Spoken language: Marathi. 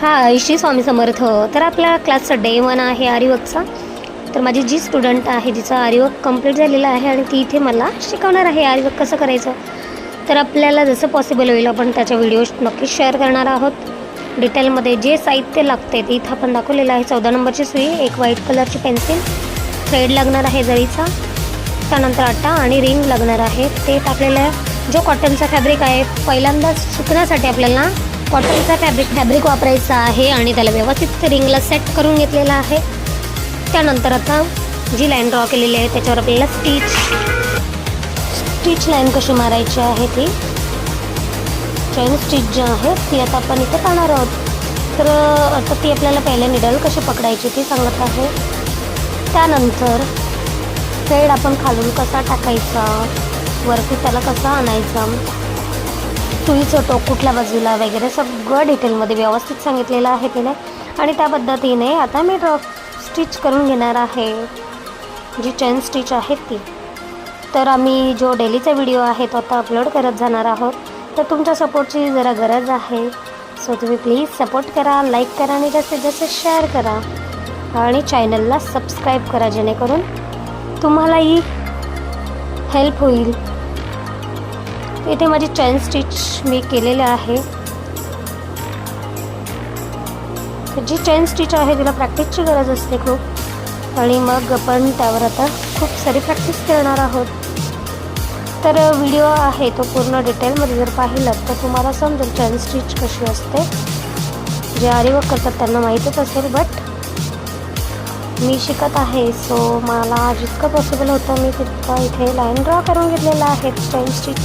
हाय श्री स्वामी समर्थ. तर आपला क्लासचा डे 1 आहे आरीवर्कचा. तर माझी जी स्टुडंट आहे तिचं आरीवर्क कंप्लीट झालेलं आहे आणि ती इथे मला शिकवणार आहे आरीवर्क कसं करायचं. तर आपल्याला जसं पॉसिबल होईल आपण त्याच्या व्हिडिओज नक्कीच शेअर करणार आहोत. डिटेलमध्ये जे साहित्य लागते ते इथं आपण दाखवलेलं आहे. 14 नंबरची सुई, एक व्हाईट कलरची पेन्सिल, थ्रेड लागणार आहे जरीचा, त्यानंतर आटा आणि रिंग लागणार आहे. ते टाकलेलं आहे. जो कॉटनचा फॅब्रिक आहे पहिल्यांदा सुकण्यासाठी आपल्याला कॉटनचा फॅब्रिक वापरायचा आहे आणि त्याला व्यवस्थित रिंगला सेट करून घेतलेला आहे. त्यानंतर आता जी लाईन ड्रॉ केलेली आहे त्याच्यावर आपल्याला स्टिच लाईन कशी मारायची आहे ती चेन स्टिच जी आहे ती आता आपण इथे पाहणार आहोत. तर आता ती आपल्याला पहिले निडल कशी पकडायची ती सांगत आहे. त्यानंतर थ्रेड आपण खालून कसा टाकायचा, वरती त्याला कसा आणायचा, सुईचं टोक कुठल्या बाजूला वगैरे सगळं डिटेलमध्ये व्यवस्थित सांगितलेलं आहे तिने. आणि त्या पद्धतीने आता मी स्टिच करून घेणार आहे जी चेन स्टिच आहे ती. तर आम्ही जो डेलीचा व्हिडिओ आहे तो आता अपलोड करत जाणार आहोत. तर तुमच्या सपोर्टची जरा गरज आहे. सो तुम्ही प्लीज सपोर्ट करा, लाईक करा आणि जास्तीत जास्त शेअर करा आणि चॅनलला सबस्क्राईब करा जेणेकरून तुम्हालाही हेल्प होईल. इथे माझी चेन स्टिच मी केलेले आहे. जी चेन स्टिच आहे तिला प्रॅक्टिसची गरज असते खूप आणि मग आपण त्यावर आता खूप सारी प्रॅक्टिस करणार आहोत. तर व्हिडिओ आहे तो पूर्ण डिटेलमध्ये जर पाहिलं तर तुम्हाला समजेल चेन स्टिच कशी असते. जे आरीवर्क करतात त्यांना माहीतच असेल, बट मी शिकत आहे सो मला जितकं पॉसिबल होतं मी तितकं इथे लाईन ड्रॉ करून घेतलेलं आहे चेन स्टिच.